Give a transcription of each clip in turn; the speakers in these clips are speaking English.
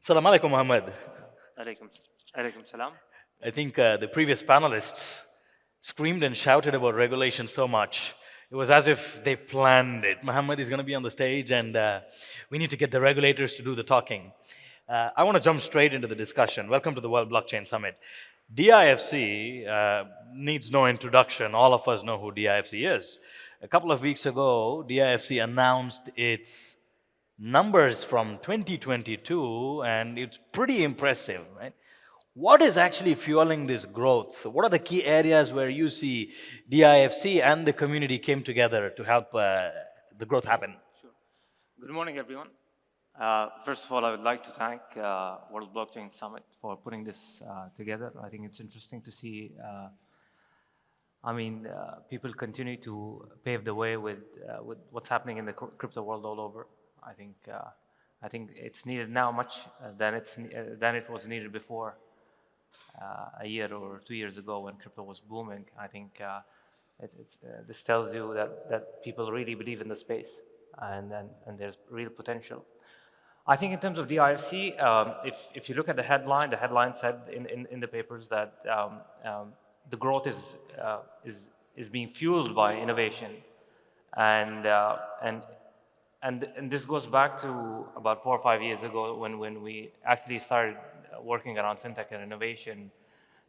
Salam alaikum, Mohammed. Alaikum, alaikum salam. I think the previous panelists screamed and shouted about regulation so much. It was as if they planned it. Mohammed is going to be on the stage, and we need to get the regulators to do the talking. I want to jump straight into the discussion. Welcome to the World Blockchain Summit. DIFC needs no introduction. All of us know who DIFC is. A couple of weeks ago, DIFC announced its numbers from 2022, and it's pretty impressive, right? What is actually fueling this growth? What are the key areas where you see DIFC and the community came together to help the growth happen? Sure. Good morning, everyone. First of all, I would like to thank World Blockchain Summit for putting this together. I think it's interesting to see. People continue to pave the way with what's happening in the crypto world all over. I think it's needed now much than it was needed before. A year or 2 years ago when crypto was booming. I think this tells you that people really believe in the space and there's real potential. I think in terms of DIFC, if you look at the headline said in the papers that the growth is being fueled by innovation, and this goes back to about 4 or 5 years ago when we actually started working around FinTech and innovation,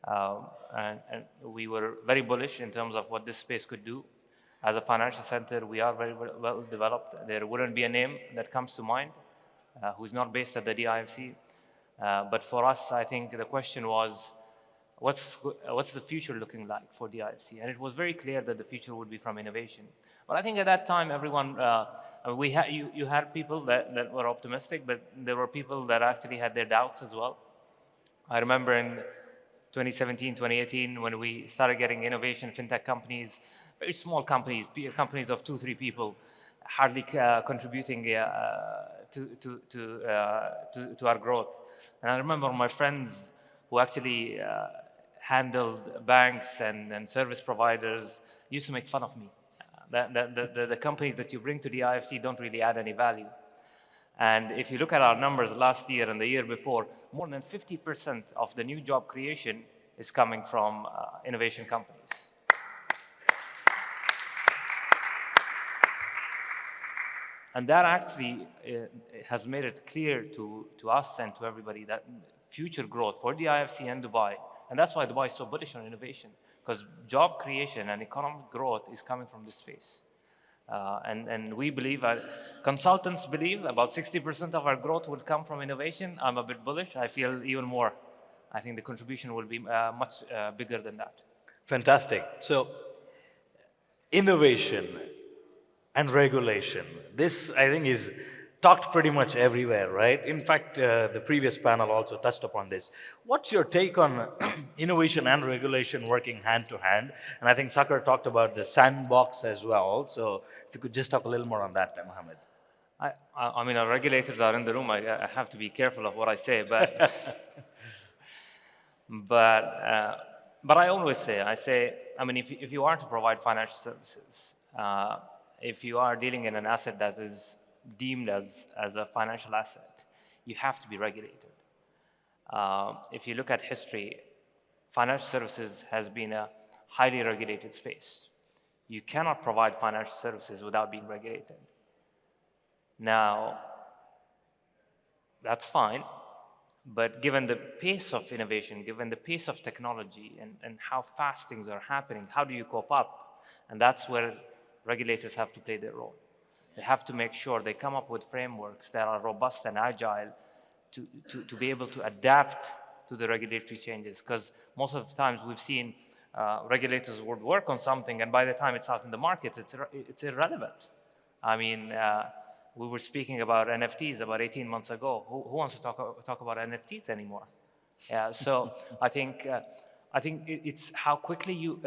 and we were very bullish in terms of what this space could do. As a financial center, we are very well developed. There wouldn't be a name that comes to mind who's not based at the DIFC. But for us, I think the question was, what's the future looking like for DIFC? And it was very clear that the future would be from innovation. But I think at that time, everyone, you had people that were optimistic, but there were people that actually had their doubts as well. I remember in 2017, 2018, when we started getting innovation fintech companies, very small companies of 2-3 people, hardly contributing to our growth. And I remember my friends who actually handled banks and service providers used to make fun of me. The companies that you bring to the IFC don't really add any value. And if you look at our numbers last year and the year before, more than 50% of the new job creation is coming from innovation companies. And that actually has made it clear to us and to everybody that future growth for the IFC and Dubai, and that's why Dubai is so bullish on innovation, because job creation and economic growth is coming from this space. And we believe, consultants believe about 60% of our growth will come from innovation. I'm a bit bullish. I feel even more. I think the contribution will be much bigger than that. Fantastic. So, innovation and regulation. This, I think, is talked pretty much everywhere, right? In fact, the previous panel also touched upon this. What's your take on innovation and regulation working hand to hand? And I think Sakar talked about the sandbox as well. So if you could just talk a little more on that, Mohammed. I mean, our regulators are in the room. I have to be careful of what I say, but but I always say, I mean, if you are to provide financial services, if you are dealing in an asset that is deemed as a financial asset, you have to be regulated. If you look at history, financial services has been a highly regulated space. You cannot provide financial services without being regulated. Now, that's fine, but given the pace of innovation, given the pace of technology and how fast things are happening, how do you cope up? And that's where regulators have to play their role. They have to make sure they come up with frameworks that are robust and agile to be able to adapt to the regulatory changes. Because most of the times we've seen regulators would work on something, and by the time it's out in the market, it's irrelevant. I mean, we were speaking about NFTs about 18 months ago. Who wants to talk about NFTs anymore? Yeah, so I think it's how quickly you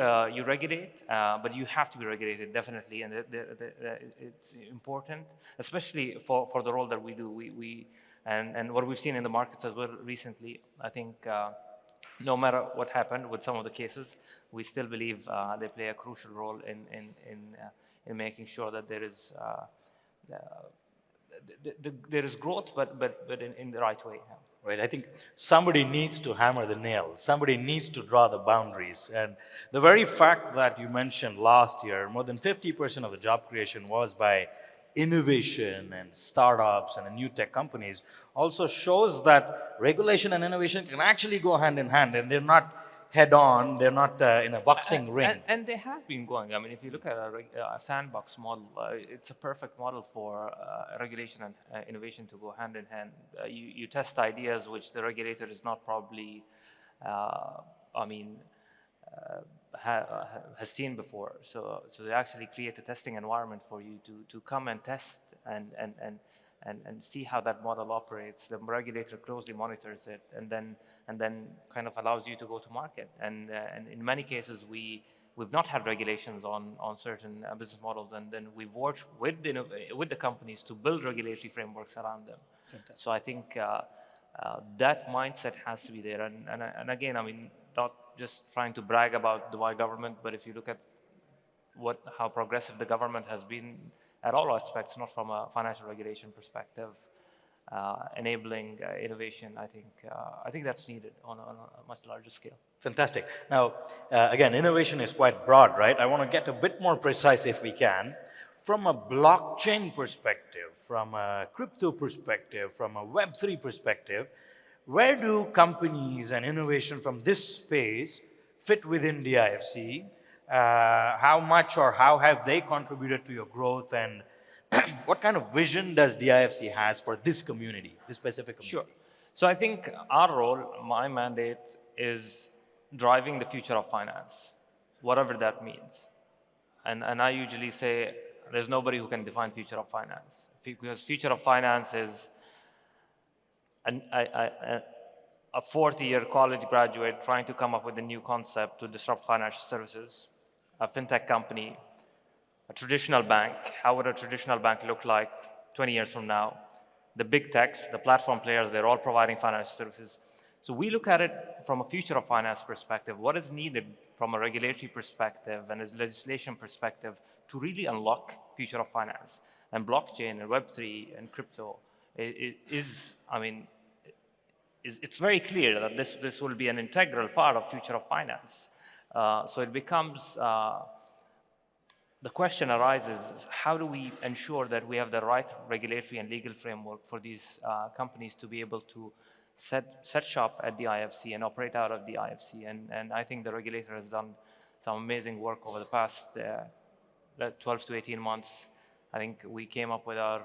regulate, but you have to be regulated, definitely, and it's important, especially for the role that we do. And what we've seen in the markets as well recently. I think no matter what happened with some of the cases, we still believe they play a crucial role in making sure that there is growth, but in the right way. right? I think somebody needs to hammer the nail. Somebody needs to draw the boundaries. And the very fact that you mentioned last year, more than 50% of the job creation was by innovation and startups and new tech companies also shows that regulation and innovation can actually go hand in hand, and they're not head on, they're not in a boxing ring. And they have been going. I mean, if you look at a sandbox model, it's a perfect model for regulation and innovation to go hand in hand. You test ideas which the regulator is not probably, I mean, has seen before. So they actually create a testing environment for you to come and test and see how that model operates. The regulator closely monitors it, and then kind of allows you to go to market. And in many cases, we've not had regulations on certain business models, and then we've worked with the companies to build regulatory frameworks around them. Fantastic. So I think that mindset has to be there. And again, I mean, not just trying to brag about Dubai government, but if you look at how progressive the government has been at all aspects, not from a financial regulation perspective, enabling innovation, I think that's needed on a much larger scale. Fantastic. Now, again, innovation is quite broad, right? I want to get a bit more precise if we can. From a blockchain perspective, from a crypto perspective, from a Web3 perspective, where do companies and innovation from this space fit within DIFC? How much or how have they contributed to your growth, and what kind of vision does DIFC has for this community, this specific community? Sure. So I think our role, my mandate, is driving the future of finance, whatever that means. And I usually say there's nobody who can define future of finance, because future of finance is a 40-year college graduate trying to come up with a new concept to disrupt financial services, a fintech company, a traditional bank. How would a traditional bank look like 20 years from now? The big techs, the platform players, they're all providing financial services. So we look at it from a future of finance perspective. What is needed from a regulatory perspective and a legislation perspective to really unlock future of finance? And blockchain and Web3 and crypto it's very clear that this will be an integral part of future of finance. So it becomes, the question arises, how do we ensure that we have the right regulatory and legal framework for these companies to be able to set shop at the IFC and operate out of the IFC? And I think the regulator has done some amazing work over the past 12 to 18 months. I think we came up with our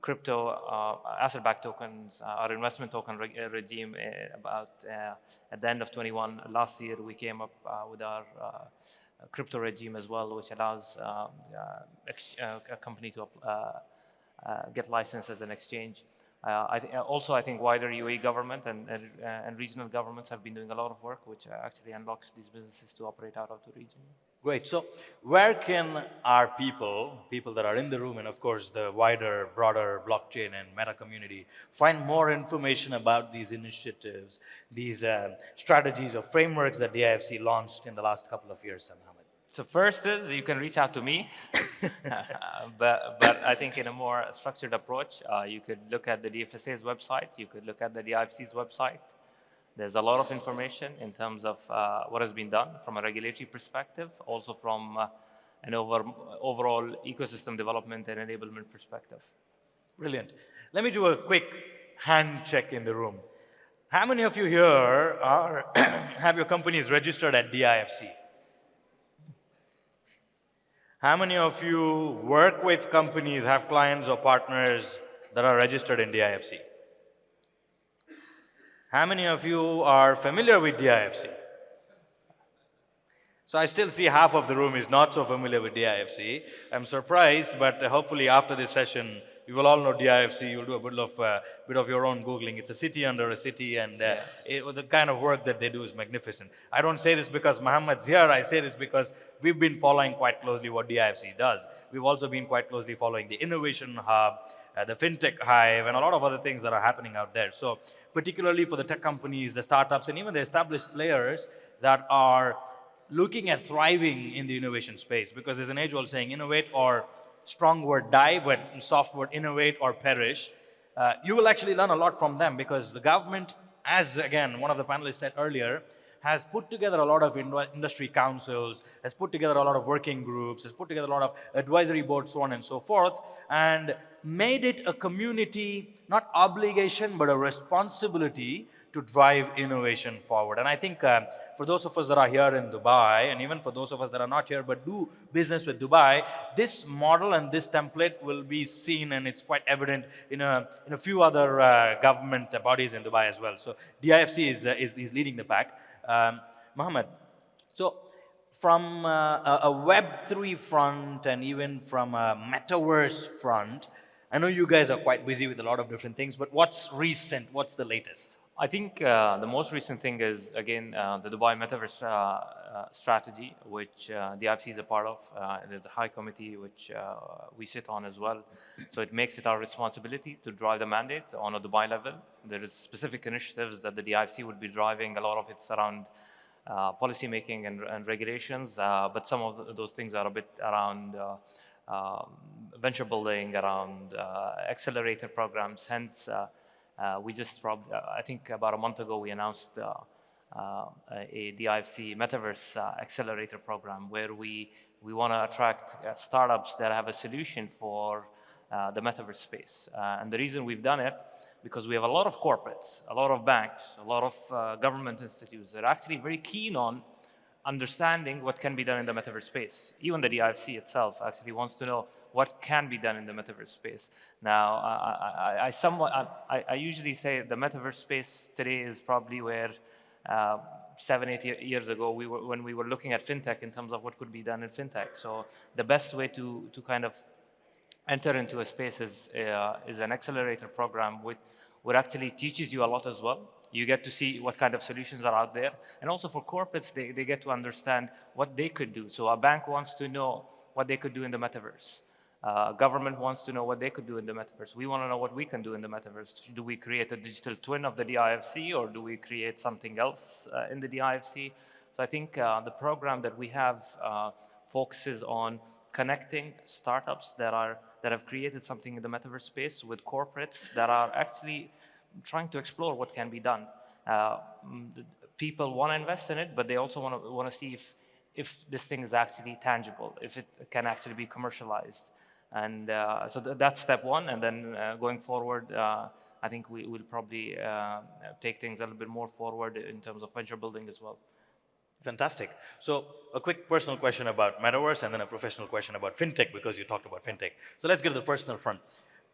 crypto asset-backed tokens, our investment token regime about at the end of 21. Last year, we came up with our crypto regime as well, which allows a company to get licensed as an exchange. I think wider UAE government and regional governments have been doing a lot of work, which actually unlocks these businesses to operate out of the region. Great. So where can our people that are in the room, and of course the wider, broader blockchain and meta community, find more information about these initiatives, these strategies or frameworks that DIFC launched in the last couple of years, Mohammad? So first is you can reach out to me, but I think in a more structured approach, you could look at the DFSA's website, you could look at the DIFC's website. There's a lot of information in terms of what has been done from a regulatory perspective, also from an overall ecosystem development and enablement perspective. Brilliant. Let me do a quick hand check in the room. How many of you here have your companies registered at DIFC? How many of you work with companies, have clients or partners that are registered in DIFC? How many of you are familiar with DIFC? So I still see half of the room is not so familiar with DIFC. I'm surprised, but hopefully after this session, you will all know DIFC. You'll do a bit of your own Googling. It's a city under a city, and the kind of work that they do is magnificent. I don't say this because Mohammad's here. I say this because we've been following quite closely what DIFC does. We've also been quite closely following the Innovation Hub, the FinTech Hive, and a lot of other things that are happening out there. So particularly for the tech companies, the startups, and even the established players that are looking at thriving in the innovation space, because there's an age-old saying, innovate or strong word die, but in soft word, innovate or perish. you will actually learn a lot from them because the government, as again one of the panelists said earlier, has put together a lot of industry councils, has put together a lot of working groups, has put together a lot of advisory boards, so on and so forth, and made it a community, not obligation, but a responsibility to drive innovation forward. And I think for those of us that are here in Dubai, and even for those of us that are not here but do business with Dubai, this model and this template will be seen, and it's quite evident in a few other government bodies in Dubai as well. So DIFC is leading the pack. Mohammed, so from a Web3 front and even from a Metaverse front, I know you guys are quite busy with a lot of different things, but what's recent? What's the latest? I think the most recent thing is, again, the Dubai Metaverse strategy, which the IFC is a part of. There's a high committee which we sit on as well. So it makes it our responsibility to drive the mandate on a Dubai level. There is specific initiatives that the DIFC would be driving. A lot of it's around policy making and regulations, but some of those things are a bit around venture building, around accelerator programs. Hence, we just I think about a month ago, we announced a DIFC Metaverse accelerator program where we want to attract startups that have a solution for the Metaverse space. And the reason we've done it, because we have a lot of corporates, a lot of banks, a lot of government institutes that are actually very keen on understanding what can be done in the Metaverse space. Even the DIFC itself actually wants to know what can be done in the Metaverse space. Now, I usually say the Metaverse space today is probably where 7-8 years ago when we were looking at FinTech in terms of what could be done in FinTech. So the best way to kind of enter into a space is an accelerator program which actually teaches you a lot as well. You get to see what kind of solutions are out there. And also for corporates, they get to understand what they could do. So a bank wants to know what they could do in the Metaverse. Government wants to know what they could do in the Metaverse. We want to know what we can do in the Metaverse. Do we create a digital twin of the DIFC, or do we create something else in the DIFC? So I think the program that we have focuses on connecting startups that have created something in the Metaverse space with corporates that are actually trying to explore what can be done. People want to invest in it, but they also want to see if this thing is actually tangible, if it can actually be commercialized. And so that's step one. And then going forward, I think we will probably take things a little bit more forward in terms of venture building as well. Fantastic. So a quick personal question about Metaverse and then a professional question about FinTech, because you talked about FinTech. So let's get to the personal front.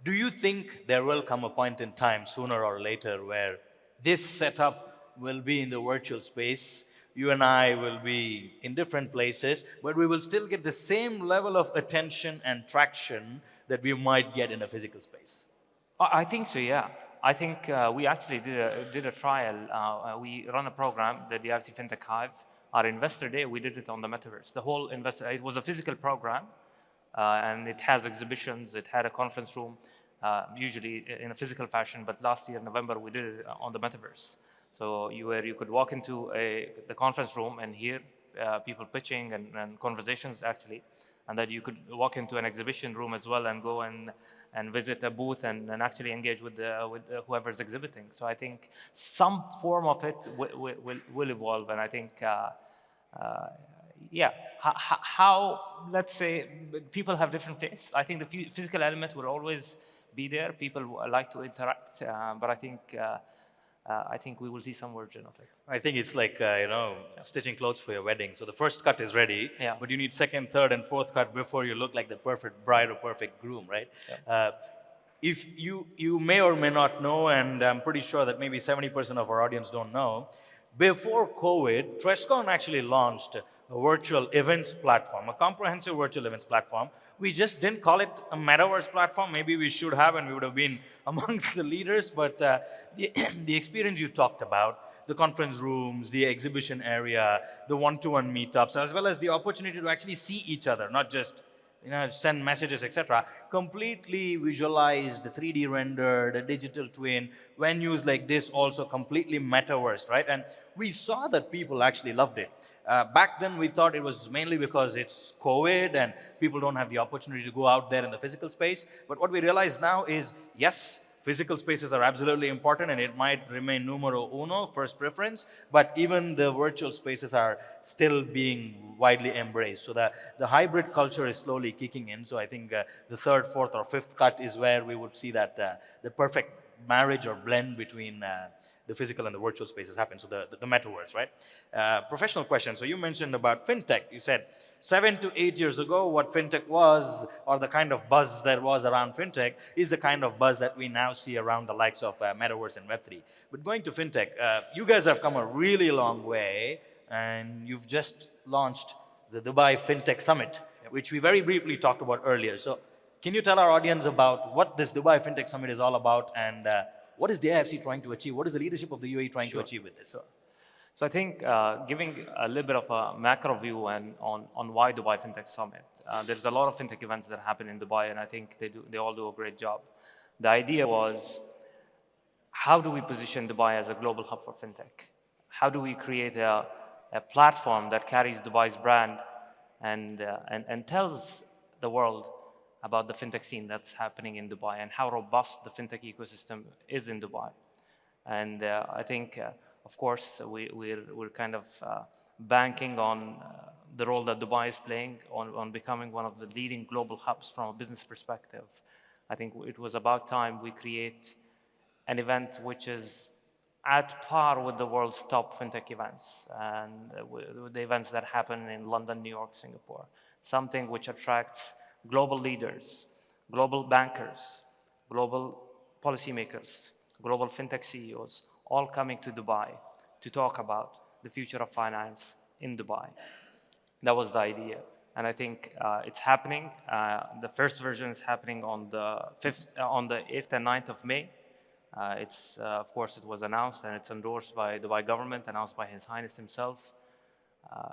Do you think there will come a point in time, sooner or later, where this setup will be in the virtual space? You and I will be in different places, but we will still get the same level of attention and traction that we might get in a physical space? I think so, yeah. I think we actually did a trial. We run a program, the DIFC FinTech Hive. Our investor day, we did it on the Metaverse. The whole it was a physical program, and it has exhibitions. It had a conference room, usually in a physical fashion. But last year, November, we did it on the Metaverse. So you could walk into the conference room and hear people pitching and conversations actually, and then you could walk into an exhibition room as well and go and visit a booth and actually engage with whoever's exhibiting. So I think some form of it will evolve, and I think yeah, how let's say people have different tastes. I think the physical element will always be there. People like to interact, but I think we will see some version of it. I think it's like, stitching clothes for your wedding. So the first cut is ready, yeah, but you need second, third, and fourth cut before you look like the perfect bride or perfect groom, right? Yeah. If you may or may not know, and I'm pretty sure that maybe 70% of our audience don't know, before COVID, Trescon actually launched a virtual events platform, a comprehensive virtual events platform. We just didn't call it a Metaverse platform. Maybe we should have, and we would have been amongst the leaders. But the experience you talked about, the conference rooms, the exhibition area, the one-to-one meetups, as well as the opportunity to actually see each other, not just send messages, etc. Completely visualized, 3D rendered, a digital twin, venues like this also completely metaverse, right? And we saw that people actually loved it. Back then, we thought it was mainly because it's COVID and people don't have the opportunity to go out there in the physical space. But what we realize now is, yes, Physical spaces are absolutely important, and it might remain numero uno, first preference, but even the virtual spaces are still being widely embraced. So the hybrid culture is slowly kicking in. So I think the third, fourth, or fifth cut is where we would see that the perfect marriage or blend between the physical and the virtual spaces happen. So the metaverse, right? Professional question. So you mentioned about FinTech. You said 7 to 8 years ago, what FinTech was, or the kind of buzz that was around FinTech, is the kind of buzz that we now see around the likes of Metaverse and Web3. But going to FinTech, you guys have come a really long way, and you've just launched the Dubai FinTech Summit, which we very briefly talked about earlier. So can you tell our audience about what this Dubai FinTech Summit is all about, and what is the DIFC trying to achieve? What is the leadership of the UAE trying to achieve with this? Sure. So I think giving a little bit of a macro view and on why Dubai FinTech Summit. There's a lot of FinTech events that happen in Dubai, and I think they all do a great job. The idea was, how do we position Dubai as a global hub for FinTech? How do we create a platform that carries Dubai's brand and tells the world about the FinTech scene that's happening in Dubai and how robust the FinTech ecosystem is in Dubai? And I think, of course, we're kind of banking on the role that Dubai is playing on becoming one of the leading global hubs from a business perspective. I think it was about time we create an event which is at par with the world's top FinTech events and with the events that happen in London, New York, Singapore. Something which attracts global leaders, global bankers, global policymakers, global FinTech CEOs, all coming to Dubai to talk about the future of finance in Dubai. That was the idea. And I think it's happening. The first version is happening on the 8th and 9th of May. Of course, it was announced and it's endorsed by the Dubai government, announced by His Highness himself.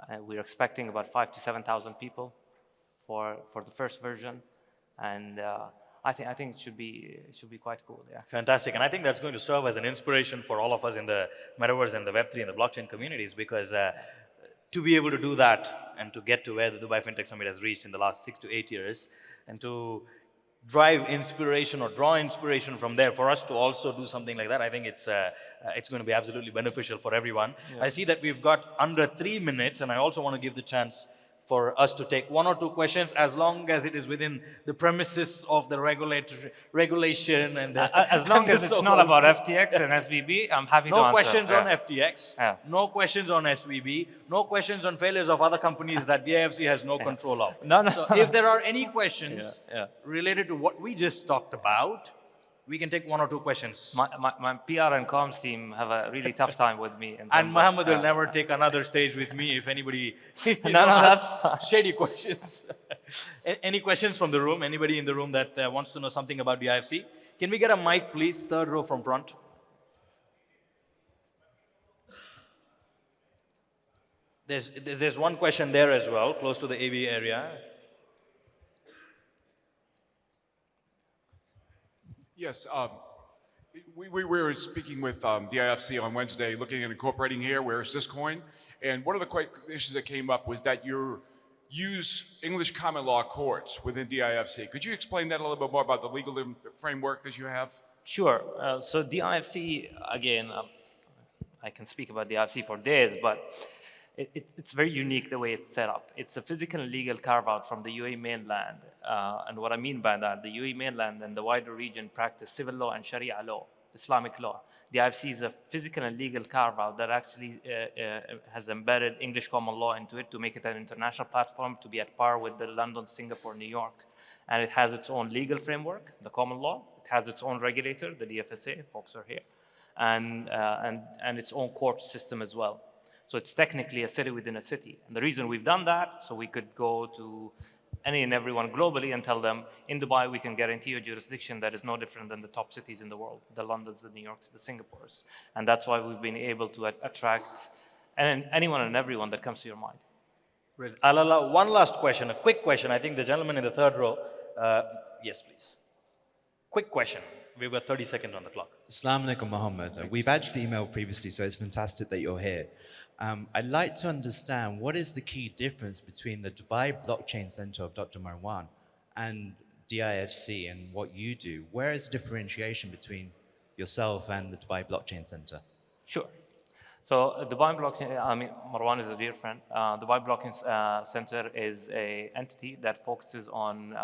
And we're expecting about 5,000 to 7,000 people for the first version. And I think it should be quite cool. Yeah. Fantastic. And I think that's going to serve as an inspiration for all of us in the Metaverse and the Web3 and the blockchain communities, because to be able to do that and to get to where the Dubai FinTech Summit has reached in the last 6 to 8 years, and to drive inspiration or draw inspiration from there for us to also do something like that, I think it's going to be absolutely beneficial for everyone. Yeah. I see that we've got under 3 minutes, and I also want to give the chance for us to take 1 or 2 questions, as long as it is within the premises of the regulation and as long as it's not about FTX and SVB, I'm happy to answer. No questions on FTX, no questions on SVB, no questions on failures of other companies that DIFC has no control of. No. So if there are any questions related to what we just talked about, we can take 1 or 2 questions. My PR and comms team have a really tough time with me. And Mohammed will never take another stage with me if anybody that's shady questions. Any questions from the room? Anybody in the room that wants to know something about the DIFC? Can we get a mic, please? 3rd row from front. There's one question there as well, close to the AV area. Yes, we were speaking with DIFC on Wednesday, looking at incorporating here, where is this coin? And one of the issues that came up was that you use English common law courts within DIFC. Could you explain that a little bit more about the legal framework that you have? Sure. So DIFC, again, I can speak about DIFC for days, but it's very unique the way it's set up. It's a physical and legal carve-out from the UAE mainland. And what I mean by that, the UAE mainland and the wider region practice civil law and Sharia law, Islamic law. The DIFC is a physical and legal carve-out that actually has embedded English common law into it to make it an international platform to be at par with the London, Singapore, New York. And it has its own legal framework, the common law. It has its own regulator, the DFSA, folks are here, and its own court system as well. So it's technically a city within a city. And the reason we've done that, so we could go to any and everyone globally and tell them, in Dubai, we can guarantee a jurisdiction that is no different than the top cities in the world, the Londons, the New Yorks, the Singapores. And that's why we've been able to attract anyone and everyone that comes to your mind. Great. I'll allow one last question, a quick question. I think the gentleman in the 3rd row. Yes, please. Quick question. We've got 30 seconds on the clock. Assalamu alaikum, Mohammed. We've actually emailed previously, so it's fantastic that you're here. I'd like to understand what is the key difference between the Dubai Blockchain Center of Dr. Marwan and DIFC and what you do, where is the differentiation between yourself and the Dubai Blockchain Center? Sure. So Dubai Blockchain, I mean, Marwan is a dear friend. Dubai Blockchain Center is a entity that focuses on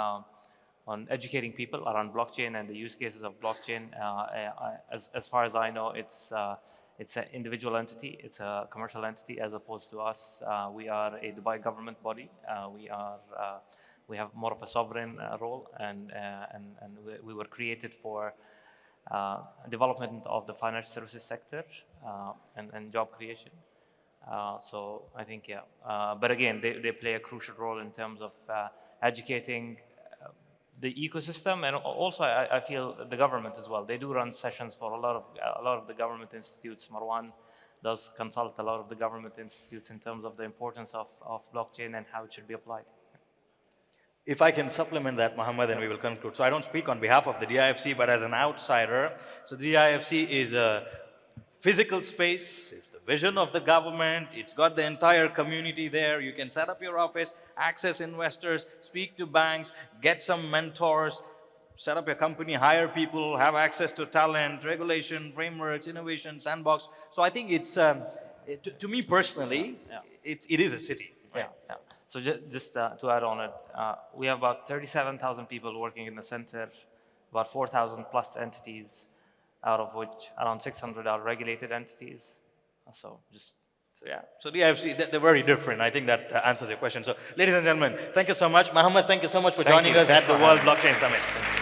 educating people around blockchain and the use cases of blockchain. As far as I know, it's an individual entity. It's a commercial entity as opposed to us. We are a Dubai government body. We have more of a sovereign role, and we were created for development of the financial services sector and job creation. So I think, yeah. But again, they play a crucial role in terms of educating the ecosystem, and also I feel the government as well. They do run sessions for a lot of the government institutes. Marwan does consult a lot of the government institutes in terms of the importance of blockchain and how it should be applied. If I can supplement that, Mohammed, then we will conclude. So I don't speak on behalf of the DIFC, but as an outsider. So the DIFC is a physical space. It's the vision of the government. It's got the entire community there. You can set up your office, access investors, speak to banks, get some mentors, set up your company, hire people, have access to talent, regulation, frameworks, innovation, sandbox. So I think it's, to me personally, it is a city. Right? Yeah. So just to add on it, we have about 37,000 people working in the center, about 4,000 plus entities, out of which around 600 are regulated entities. So yeah. So DIFC, they're very different. I think that answers your question. So ladies and gentlemen, thank you so much. Mohammed, thank you so much for joining us at the World Blockchain Summit.